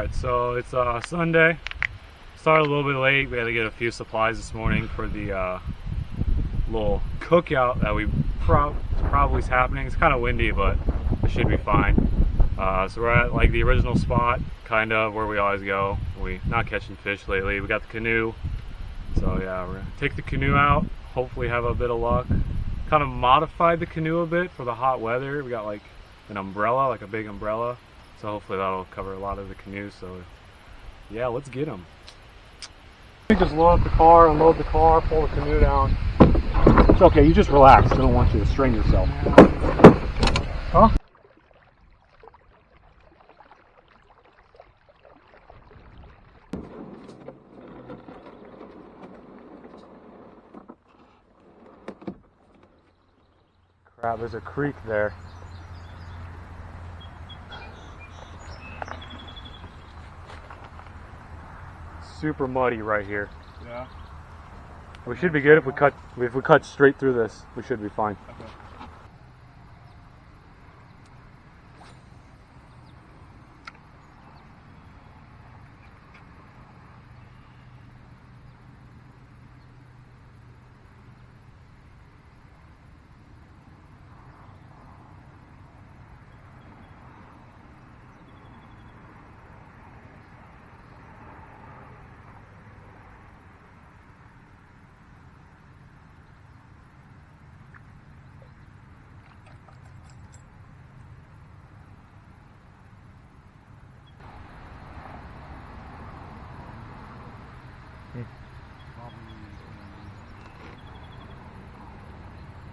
Alright, so it's Sunday. Started a little bit late. We had to get a few supplies this morning for the little cookout that we probably is happening. It's kind of windy, but it should be fine. So we're at like the original spot, kind of where we always go. We're not catching fish lately. We got the canoe. So yeah, we're gonna take the canoe out, hopefully have a bit of luck. Kind of modified the canoe a bit for the hot weather. We got like an umbrella, like a big umbrella. So hopefully that'll cover a lot of the canoe. So yeah, let's get them. Just load up the car, unload the car, pull the canoe down. It's okay, you just relax. I don't want you to strain yourself. Huh? Crap, there's a creek there. Super muddy right here. Yeah. We should be good if we cut straight through this. We should be fine. Okay.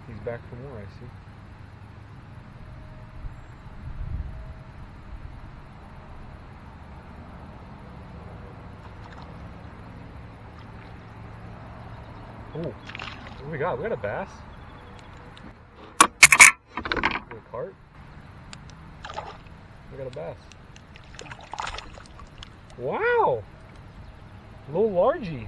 He's back for more, I see. Oh, what do we got? We got a bass. We got a carp. We got a bass. Wow! A little largy.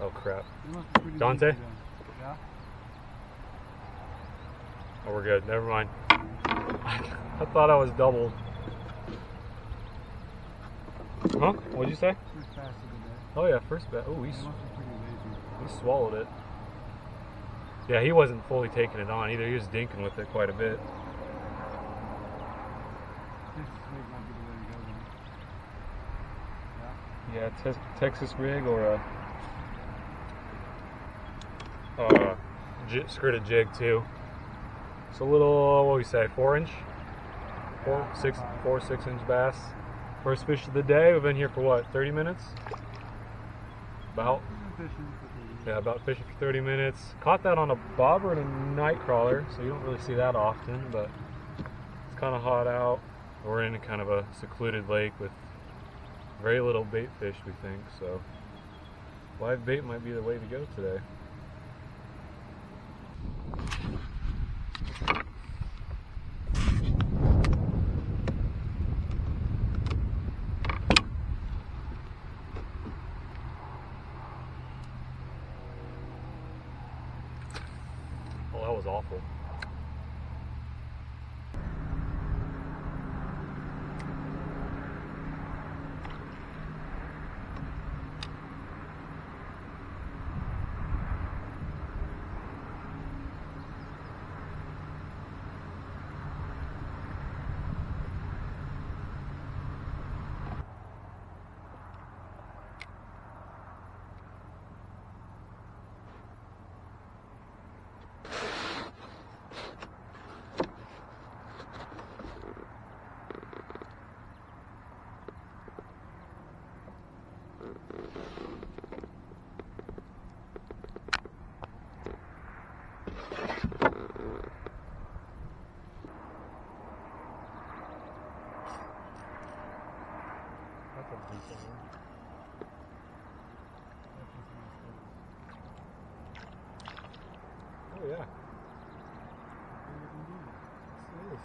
Oh crap. Dante? Yeah? Oh, we're good. Never mind. I thought I was doubled. Huh? What'd you say? First pass of the day. Oh yeah, first bet. Oh, He must be pretty lazy. he swallowed it. Yeah, he wasn't fully taking it on either. He was dinking with it quite a bit. Texas rig might be the way to go then. Yeah? Yeah, Texas rig or a skirted jig too. It's a little, what do we say, 4-inch? 6-inch bass. First fish of the day. We've been here for what, 30 minutes? About? Yeah, about fishing for 30 minutes. Caught that on a bobber and a night crawler, so you don't really see that often, but it's kind of hot out. We're in a kind of a secluded lake with very little bait fish, we think, so live bait might be the way to go today. Oh, that was awful. Oh yeah. Yes, it is.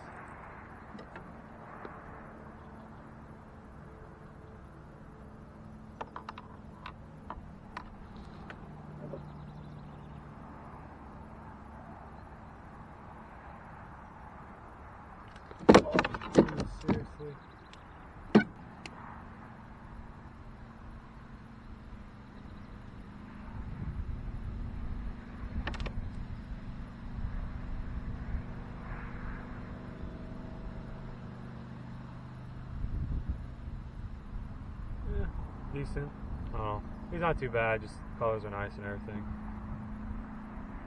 Decent. Oh, he's not too bad. Just colors are nice and everything.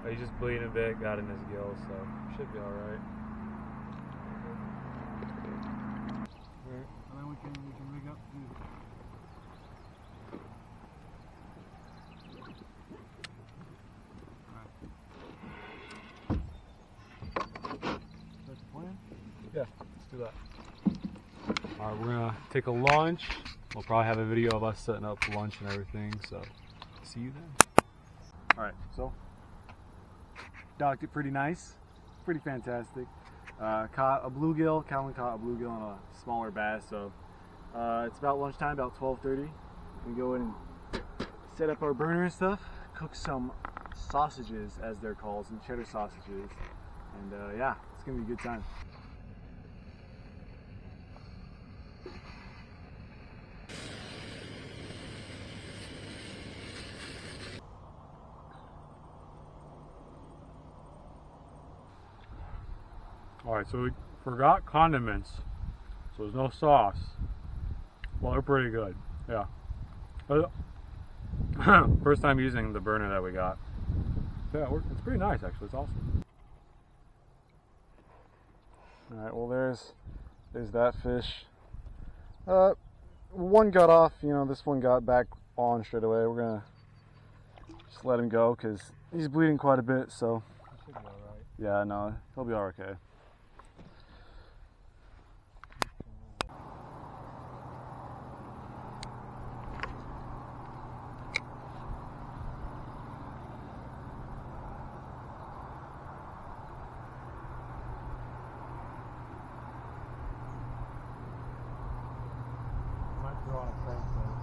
He's just bleeding a bit. Got in his gills, so should be all right. And then we can rig up the... That's the plan? Yeah, let's do that. Alright, we're gonna take a lunch. We'll probably have a video of us setting up lunch and everything, so see you then. Alright, so docked it pretty nice, pretty fantastic. Caught a bluegill, Calvin caught a bluegill and a smaller bass, so it's about lunchtime, about 12:30. We go in and set up our burner and stuff, cook some sausages as they're called, some cheddar sausages, and yeah, it's gonna be a good time. Alright, so we forgot condiments, so there's no sauce. Well, they're pretty good, yeah. First time using the burner that we got. Yeah, it's pretty nice actually, it's awesome. Alright, well there's that fish. One got off, you know, this one got back on straight away. We're gonna just let him go because he's bleeding quite a bit, so. Should be alright. Yeah, no, he'll be okay. Throw on a crankbait.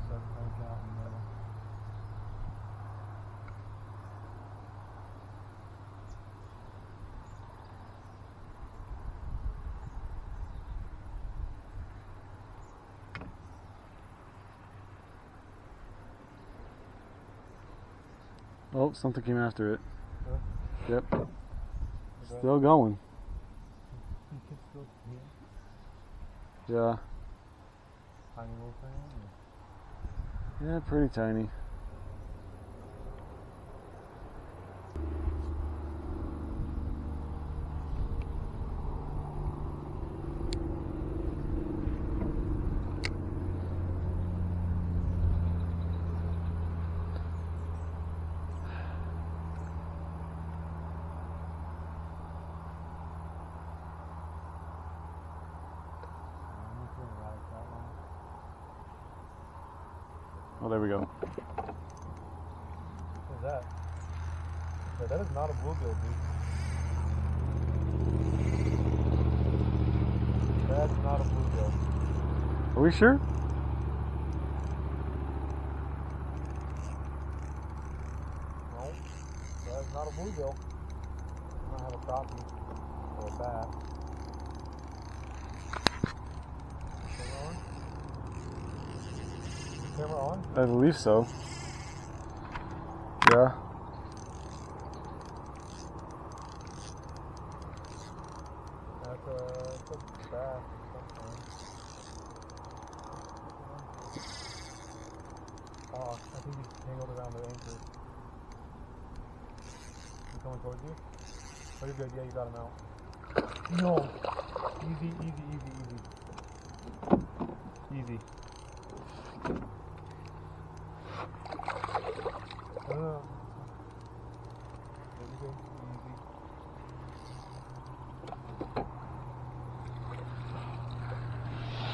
Set crank out in the middle. Oh, something came after it. Huh? Yep. Still going. You can still see it. Yeah. Tiny little thing. Yeah, pretty tiny. Oh, there we go. What's that? Yeah, that is not a bluegill, dude. That's not a bluegill. Are we sure? No, that is not a bluegill. I might have a crappie or a bass. Camera on? I believe so. Yeah. That's a bass or something. Oh, I think he's tangled around the anchor. He's coming towards you? Oh, you're good. Yeah, you got him out. No! Easy, easy, easy, easy. Easy.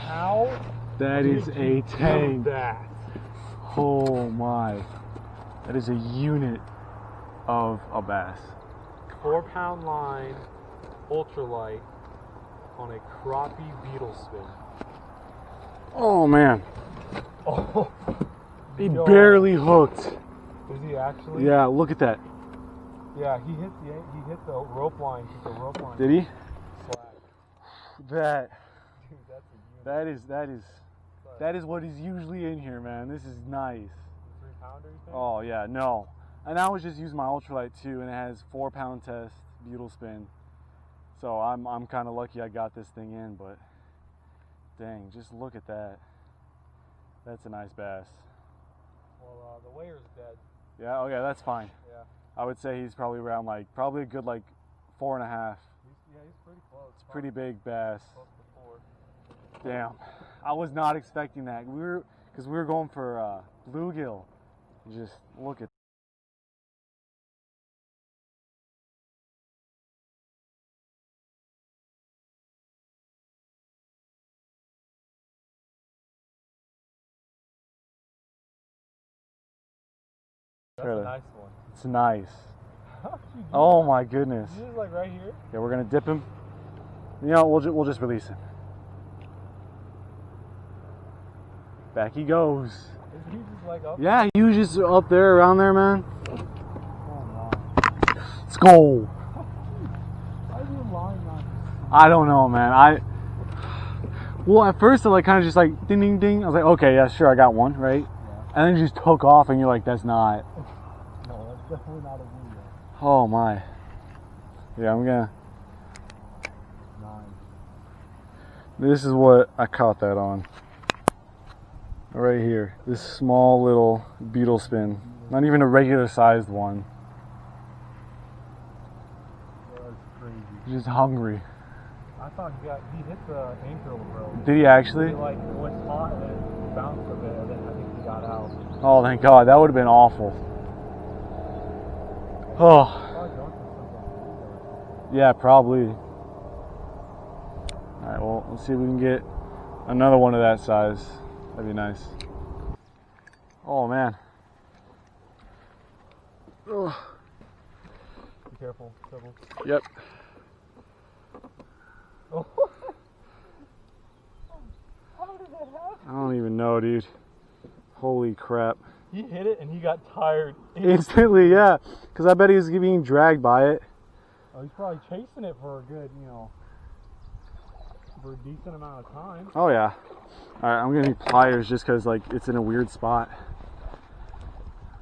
How? That is a tank. That. Oh my. That is a unit of a bass. 4-pound line, ultralight, on a crappie beetle spin. Oh man. Oh. He barely hooked. Is he actually? Yeah, look at that. Yeah, he hit the rope line. The rope line. Did he? Slack. That. Dude, that's a unit. That is what is usually in here, man. This is nice. 3-pounder, you think? Oh yeah, no. And I was just using my ultralight too, and it has 4-pound test butyl spin. So I'm kind of lucky I got this thing in, but dang, just look at that. That's a nice bass. Well, the weigher's dead. Yeah, okay, that's fine. Yeah. I would say he's probably around probably a good 4.5. He's pretty close. It's a pretty big bass. Close to 4. Damn, I was not expecting that. Because we were going for bluegill. Just look at. That's a nice one. It's nice. Oh my goodness. This is like right here. Yeah, we're gonna dip him. You know, we'll just release him. Back he goes. Is he just like up? Yeah, he was just up there, around there, man. Oh my. Let's go. Why are you lying on this? I don't know, man. Well, at first I kind of just ding ding ding. I was like, okay, yeah, sure, I got one, right? Yeah. And then you just took off, and you're like, that's not. No, that's definitely not a bluegill. Oh my. Yeah, I'm gonna. Nice. This is what I caught that on. Right here. This small little beetle spin. Not even a regular sized one. That's crazy. Just hungry. I thought he hit the anchor, bro. Did he actually? He went taut and then bounced a bit, and then I think he got out. Oh, thank God. That would have been awful. Oh. Yeah, probably. Alright, well, let's see if we can get another one of that size. That'd be nice. Oh, man. Oh. Be careful, Sybil. Yep. Oh. How did that happen? I don't even know, dude. Holy crap. He hit it and he got tired Instantly, yeah. Because I bet he was being dragged by it. Oh, he's probably chasing it for a good, for a decent amount of time. Oh, yeah. Alright, I'm gonna need pliers just because, it's in a weird spot.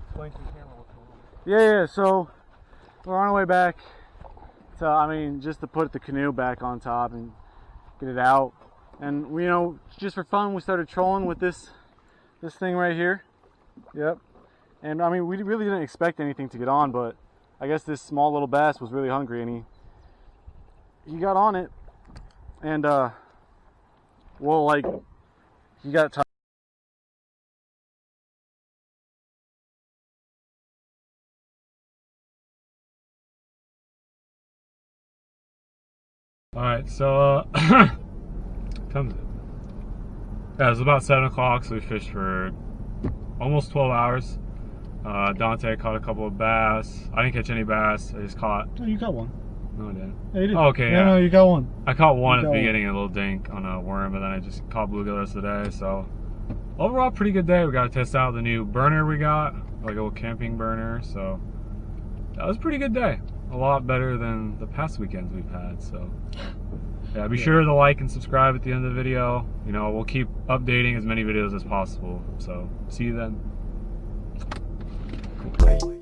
Explain to the camera what's going on. Yeah, so we're on our way back to, just to put the canoe back on top and get it out. And, just for fun, we started trolling with this thing right here. Yep. And, we really didn't expect anything to get on, but I guess this small little bass was really hungry, and he got on it. And, he got tired. Alright, so, comes it. Yeah, it was about 7 o'clock, so we fished for almost 12 hours. Dante caught a couple of bass. I didn't catch any bass. I just caught. Oh, you got one. No, I didn't. Yeah, you did. Oh, okay, yeah. No, you got one. I caught one at the beginning, a little dink on a worm, but then I just caught bluegill the rest of the day. So, overall, pretty good day. We got to test out the new burner we got, like a little camping burner. So, that was a pretty good day. A lot better than the past weekends we've had. So, yeah, be sure to like and subscribe at the end of the video. We'll keep updating as many videos as possible. So, see you then. Cool.